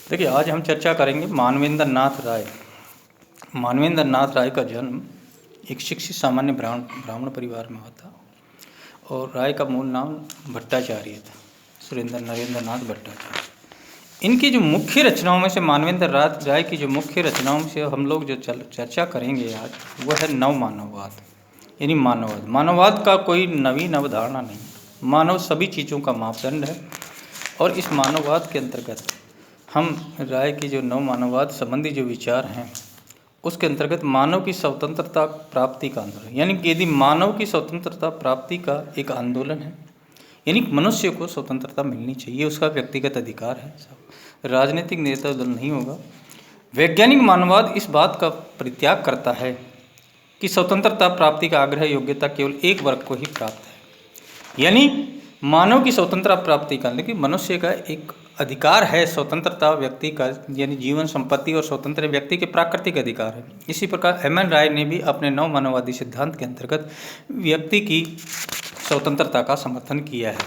देखिए, आज हम चर्चा करेंगे मानवेंद्र नाथ राय। मानवेंद्र नाथ राय का जन्म एक शिक्षित सामान्य ब्राह्मण परिवार में हुआ था और राय का मूल नाम भट्टाचार्य था, सुरेंद्र नरेंद्र नाथ भट्टाचार्य। इनकी जो मुख्य रचनाओं में से मानवेंद्र नाथ राय की जो मुख्य रचनाओं में से हम लोग जो चर्चा करेंगे आज, वह है नवमानववाद, यानी मानववाद। मानववाद का कोई नवीन अवधारणा नहीं, मानव सभी चीज़ों का मापदंड है। और इस मानववाद के अंतर्गत हम राय की जो नवमानववाद संबंधी जो विचार हैं, उसके अंतर्गत मानव की स्वतंत्रता प्राप्ति का आंदोलन, यानी कि यदि मानव की स्वतंत्रता प्राप्ति का एक आंदोलन है, यानी मनुष्य को स्वतंत्रता मिलनी चाहिए, उसका व्यक्तिगत अधिकार है, राजनीतिक नेता दल नहीं होगा। वैज्ञानिक मानववाद इस बात का परित्याग करता है कि स्वतंत्रता प्राप्ति का आग्रह योग्यता केवल एक वर्ग को ही प्राप्त है, यानी मानव की स्वतंत्रता प्राप्ति का, लेकिन मनुष्य का एक अधिकार है स्वतंत्रता व्यक्ति का, यानी जीवन संपत्ति और स्वतंत्र व्यक्ति के प्राकृतिक अधिकार है। इसी प्रकार एम.एन. राय ने भी अपने नव मानववादी सिद्धांत के अंतर्गत व्यक्ति की स्वतंत्रता का समर्थन किया है,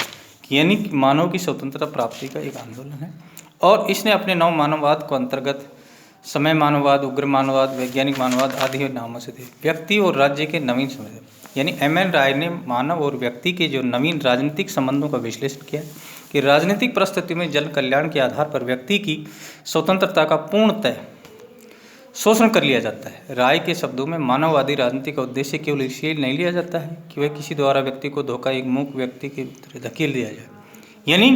यानी मानव की स्वतंत्रता प्राप्ति का एक आंदोलन है। और इसने अपने नव मानववाद को अंतर्गत समय मानववाद, उग्र मानववाद, वैज्ञानिक मानववाद आदि नामों से थे। व्यक्ति और राज्य के नवीन समझ, यानी एम.एन. राय ने मानव और व्यक्ति के जो नवीन राजनीतिक संबंधों का विश्लेषण किया कि राजनीतिक परिस्थिति में जन कल्याण के आधार पर व्यक्ति की स्वतंत्रता का पूर्णतः शोषण कर लिया जाता है। राय के शब्दों में मानववादी राजनीति का उद्देश्य केवल इसलिए नहीं लिया जाता है कि वह किसी द्वारा व्यक्ति को धोखा एक मूक व्यक्ति की तरह धकेल दिया जाए, यानी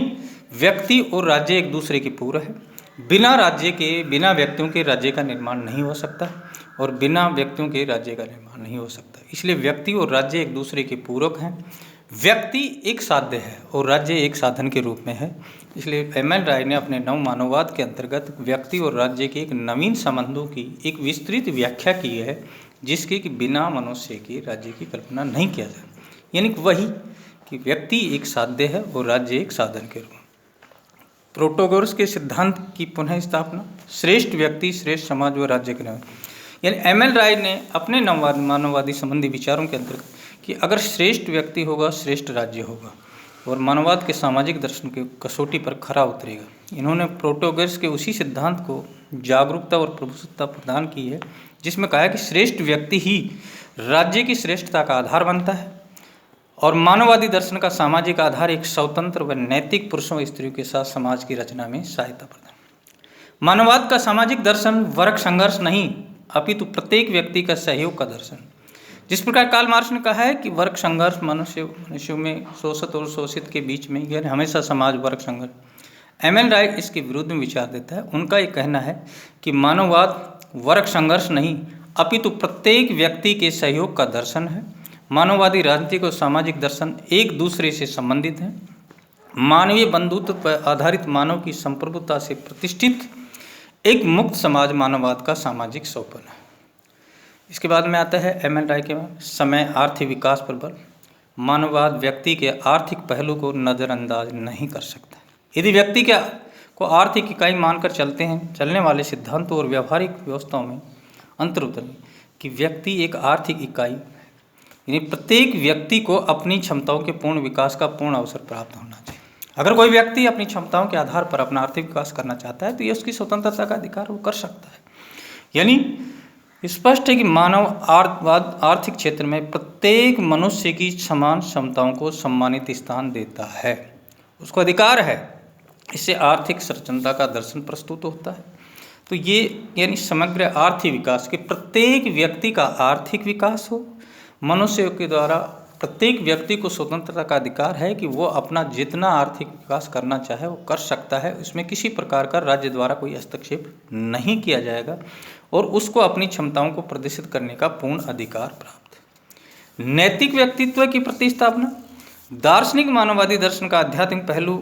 व्यक्ति और राज्य एक दूसरे के पूरक है। बिना व्यक्तियों के राज्य का निर्माण नहीं हो सकता और बिना व्यक्तियों के राज्य का निर्माण नहीं हो सकता। इसलिए व्यक्ति और राज्य एक दूसरे के पूरक हैं। व्यक्ति एक साध्य है और राज्य एक साधन के रूप में है। इसलिए एम.एन. राय ने अपने नव मानववाद के अंतर्गत व्यक्ति और राज्य के एक नवीन संबंधों की एक विस्तृत व्याख्या की है, जिसके कि बिना मनुष्य के राज्य की कल्पना नहीं किया जाए, यानी वही कि व्यक्ति एक साध्य है और राज्य एक साधन के रूप में। प्रोटोगोरस के सिद्धांत की पुनः स्थापना, श्रेष्ठ व्यक्ति श्रेष्ठ समाज व राज्य के नाम, यानी एम.एन. राय ने अपने नव मानववादी संबंधी विचारों के अंतर्गत कि अगर श्रेष्ठ व्यक्ति होगा श्रेष्ठ राज्य होगा और मानववाद के सामाजिक दर्शन के कसौटी पर खरा उतरेगा। इन्होंने प्रोटोगोरस के उसी सिद्धांत को जागरूकता और प्रभुत्वता प्रदान की है, जिसमें कहा है कि श्रेष्ठ व्यक्ति ही राज्य की श्रेष्ठता का आधार बनता है और मानववादी दर्शन का सामाजिक आधार एक स्वतंत्र व नैतिक पुरुषों व स्त्रियों के साथ समाज की रचना में सहायता प्रदान। मानववाद का सामाजिक दर्शन वर्ग संघर्ष नहीं अपितु प्रत्येक व्यक्ति का सहयोग का दर्शन। जिस प्रकार कार्ल मार्क्स ने कहा है कि वर्ग संघर्ष मनुष्यों में शोषित और शोषित के बीच में, यानी हमेशा समाज वर्ग संघर्ष। एम.एन. राय इसके विरुद्ध में विचार देता है। उनका ये कहना है कि मानववाद वर्ग संघर्ष नहीं अपितु प्रत्येक व्यक्ति के सहयोग का दर्शन है। मानववादी राजनीतिक और सामाजिक दर्शन एक दूसरे से संबंधित हैं। मानवीय बंधुत्व पर आधारित मानव की संप्रभुता से प्रतिष्ठित एक मुक्त समाज मानववाद का सामाजिक सोपान है। इसके बाद में आता है एम.एन. राय के समय आर्थिक विकास पर बल। मानववाद व्यक्ति के आर्थिक पहलू को नज़रअंदाज नहीं कर सकता। यदि व्यक्ति को आर्थिक इकाई मानकर चलने वाले सिद्धांतों और व्यवहारिक व्यवस्थाओं में अंतर उतरने कि व्यक्ति एक आर्थिक इकाई, यानी प्रत्येक व्यक्ति को अपनी क्षमताओं के पूर्ण विकास का पूर्ण अवसर प्राप्त होना चाहिए। अगर कोई व्यक्ति अपनी क्षमताओं के आधार पर अपना आर्थिक विकास करना चाहता है तो ये उसकी स्वतंत्रता का अधिकार वो कर सकता है। यानी स्पष्ट है कि मानववाद आर्थिक क्षेत्र में प्रत्येक मनुष्य की समान क्षमताओं को सम्मानित स्थान देता है, उसको अधिकार है। इससे आर्थिक संरचना का दर्शन प्रस्तुत होता है। तो ये यानी समग्र आर्थिक विकास के प्रत्येक व्यक्ति का आर्थिक विकास हो। मनुष्य के द्वारा प्रत्येक व्यक्ति को स्वतंत्रता का अधिकार है कि वो अपना जितना आर्थिक विकास करना चाहे वो कर सकता है। इसमें किसी प्रकार का राज्य द्वारा कोई हस्तक्षेप नहीं किया जाएगा और उसको अपनी क्षमताओं को प्रदर्शित करने का पूर्ण अधिकार प्राप्त है। नैतिक व्यक्तित्व की प्रतिस्थापना, दार्शनिक मानववादी दर्शन का आध्यात्मिक पहलू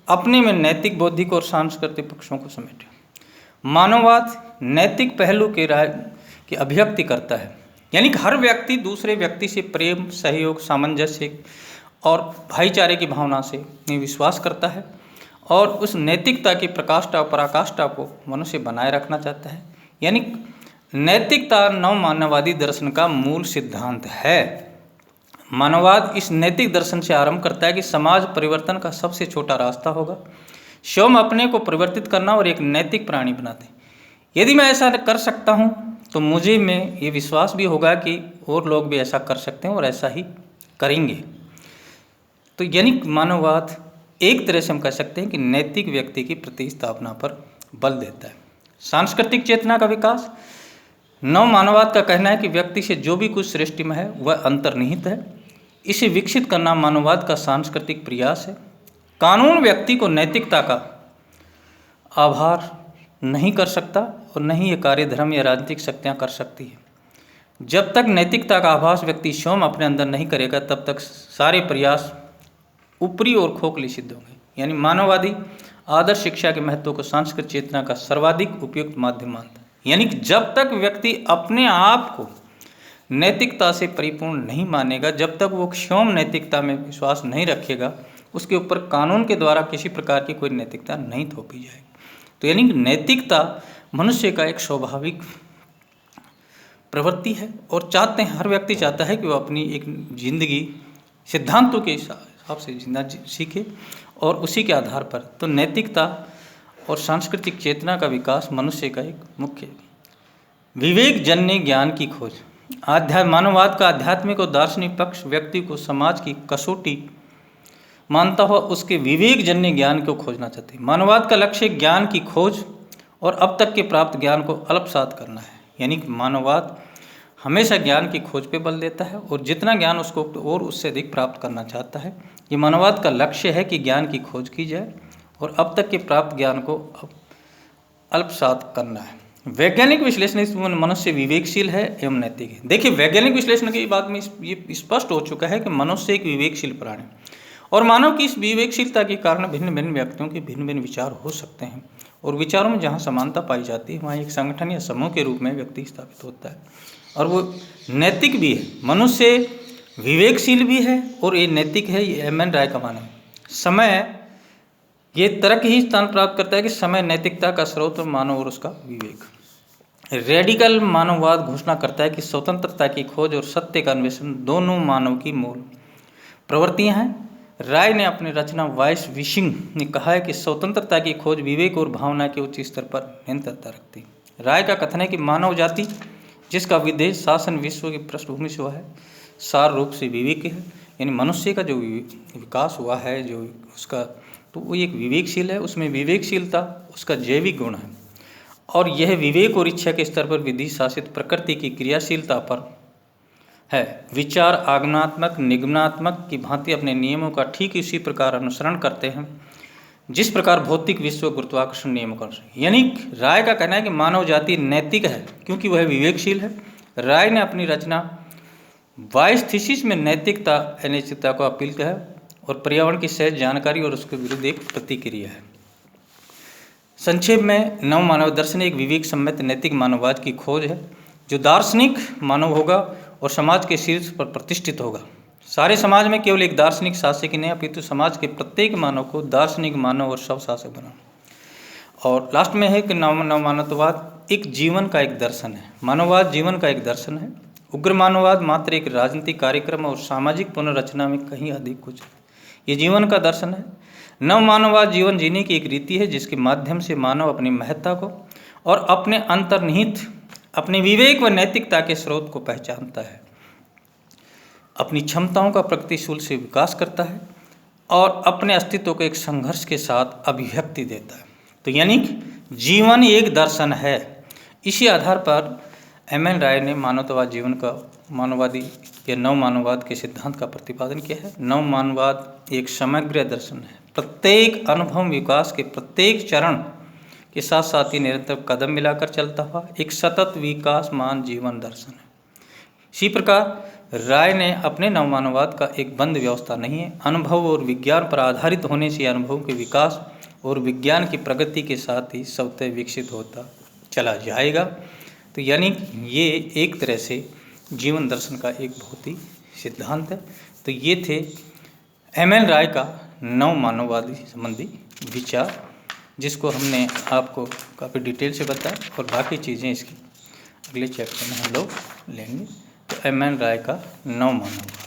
अपने में नैतिक, बौद्धिक और सांस्कृतिक पक्षों को समेटे। मानववाद नैतिक पहलू की अभिव्यक्ति करता है, यानी कि हर व्यक्ति दूसरे व्यक्ति से प्रेम, सहयोग, सामंजस्य और भाईचारे की भावना से विश्वास करता है और उस नैतिकता की पराकाष्ठा को मनुष्य बनाए रखना चाहता है। यानी नैतिकता नव मानववादी दर्शन का मूल सिद्धांत है। मानववाद इस नैतिक दर्शन से आरंभ करता है कि समाज परिवर्तन का सबसे छोटा रास्ता होगा स्वयं अपने को परिवर्तित करना और एक नैतिक प्राणी बनाते हैं। यदि मैं ऐसा कर सकता हूँ तो मुझे में ये विश्वास भी होगा कि और लोग भी ऐसा कर सकते हैं और ऐसा ही करेंगे। तो यानी मानववाद एक तरह से हम कह सकते हैं कि नैतिक व्यक्ति की प्रतिस्थापना पर बल देता है। सांस्कृतिक चेतना का विकास, नव मानववाद का कहना है कि व्यक्ति से जो भी कुछ सृष्टि में है वह अंतर्निहित है। इसे विकसित करना मानववाद का सांस्कृतिक प्रयास है। कानून व्यक्ति को नैतिकता का आभार नहीं कर सकता और न ही ये कार्य धर्म या राजनीतिक शक्तियाँ कर सकती है। जब तक नैतिकता का आभास व्यक्ति स्वयं अपने अंदर नहीं करेगा तब तक सारे प्रयास ऊपरी और खोखले सिद्ध होंगे। यानी मानववादी आदर्श शिक्षा के महत्व को सांस्कृतिक चेतना का सर्वाधिक उपयुक्त माध्यम मानता है। यानी जब तक व्यक्ति अपने आप को नैतिकता से परिपूर्ण नहीं मानेगा, जब तक वो स्वयं नैतिकता में विश्वास नहीं रखेगा, उसके ऊपर कानून के द्वारा किसी प्रकार की कोई नैतिकता नहीं थोपी जाएगी। तो यानी नैतिकता मनुष्य का एक स्वाभाविक प्रवृत्ति है और चाहते हैं, हर व्यक्ति चाहता है कि वो अपनी एक जिंदगी सिद्धांतों के हिसाब से जीना सीखे और उसी के आधार पर। तो नैतिकता और सांस्कृतिक चेतना का विकास मनुष्य का एक मुख्य विवेक जन्य ज्ञान की खोज। मानववाद का आध्यात्मिक और दार्शनिक पक्ष व्यक्ति को समाज की कसौटी मानता हुआ उसके विवेक जन्य ज्ञान को खोजना चाहते हैं। मानववाद का लक्ष्य ज्ञान की खोज और अब तक के प्राप्त ज्ञान को अलपसात करना है। यानी कि मानववाद हमेशा ज्ञान की खोज पे बल देता है और जितना ज्ञान उसको और उससे अधिक प्राप्त करना चाहता है। ये मानववाद का लक्ष्य है कि ज्ञान की खोज की जाए और अब तक के प्राप्त ज्ञान को अल्पसात करना है। वैज्ञानिक विश्लेषण इस मनुष्य विवेकशील है एवं नैतिक है। देखिए, वैज्ञानिक विश्लेषण की बात में ये स्पष्ट हो चुका है कि मनुष्य एक विवेकशील प्राणी और मानव की इस विवेकशीलता के कारण भिन्न भिन्न व्यक्तियों के भिन्न भिन्न विचार हो सकते हैं और विचारों में जहाँ समानता पाई जाती है वहाँ एक संगठन या समूह के रूप में व्यक्ति स्थापित होता है और वो नैतिक भी है। मनुष्य विवेकशील भी है और ये नैतिक है, ये एम.एन. राय का मानना है। समय ये तर्क ही स्थान प्राप्त करता है कि समय नैतिकता का स्रोत और मानव और उसका विवेक। रेडिकल मानववाद घोषणा करता है कि स्वतंत्रता की खोज और सत्य का अन्वेषण दोनों मानव की मूल प्रवृत्तियां हैं। राय ने अपनी रचना वॉइस विशिंग ने कहा है कि स्वतंत्रता की खोज विवेक और भावना के उच्च स्तर पर निरंतरता रखती है। राय का कथन है कि मानव जाति जिसका विदेश शासन विश्व की पृष्ठभूमि से हुआ है, सार रूप से विवेक है। यानी मनुष्य का जो विकास हुआ है, जो उसका, तो वो एक विवेकशील है। उसमें विवेकशीलता उसका जैविक गुण है और यह विवेक और इच्छा के स्तर पर विधि शासित प्रकृति की क्रियाशीलता पर है। विचार आगमनात्मक निगमनात्मक की भांति अपने नियमों का ठीक इसी प्रकार अनुसरण करते हैं जिस प्रकार भौतिक विश्व गुरुत्वाकर्षण नियमों का अनुसरण। यानी राय का कहना है कि मानव जाति नैतिक है क्योंकि वह विवेकशील है। राय ने अपनी रचना वॉइस थीसिस में नैतिकता अनैतिकता को अपील किया है और पर्यावरण की सहज जानकारी और उसके विरुद्ध एक प्रतिक्रिया है। संक्षेप में, नव मानव दर्शन एक विवेक सम्मत नैतिक मानववाद की खोज है जो दार्शनिक मानव होगा और समाज के शीर्ष पर प्रतिष्ठित होगा। सारे समाज में केवल एक दार्शनिक शासक ही नहीं अपितु समाज के प्रत्येक मानव को दार्शनिक मानव और सब शासक बना। और लास्ट में है कि नव मानववाद एक जीवन का एक दर्शन है। मानववाद जीवन का एक दर्शन है। उग्र मानववाद मात्र एक राजनीतिक कार्यक्रम और सामाजिक पुनर्रचना में कहीं अधिक कुछ। ये जीवन का दर्शन है। नव मानववाद जीवन जीने की एक रीति है जिसके माध्यम से मानव अपनी महत्ता को और अपने अंतर्निहित अपने विवेक व नैतिकता के स्रोत को पहचानता है, अपनी क्षमताओं का प्रगतिशील से विकास करता है और अपने अस्तित्व को एक संघर्ष के साथ अभिव्यक्ति देता है। तो यानी जीवन एक दर्शन है। इसी आधार पर एम.एन. राय ने मानवतावाद जीवन का मानववादी या नव मानववाद के सिद्धांत का प्रतिपादन किया है। नव मानववाद एक समग्र दर्शन है। प्रत्येक अनुभव विकास के प्रत्येक चरण के साथ साथ ही निरंतर कदम मिलाकर चलता हुआ एक सतत विकासमान जीवन दर्शन है। इसी प्रकार राय ने अपने नव मानववाद का एक बंद व्यवस्था नहीं है। अनुभव और विज्ञान पर आधारित होने से अनुभव के विकास और विज्ञान की प्रगति के साथ ही स्वतः विकसित होता चला जाएगा। तो यानी ये एक तरह से जीवन दर्शन का एक बहुत ही सिद्धांत है। तो ये थे एम.एन. राय का नव मानववादी संबंधी विचार, जिसको हमने आपको काफ़ी डिटेल से बताया और बाकी चीज़ें इसकी अगले चैप्टर में हम लोग लेंगे। तो एम.एन. राय का नव मानववाद।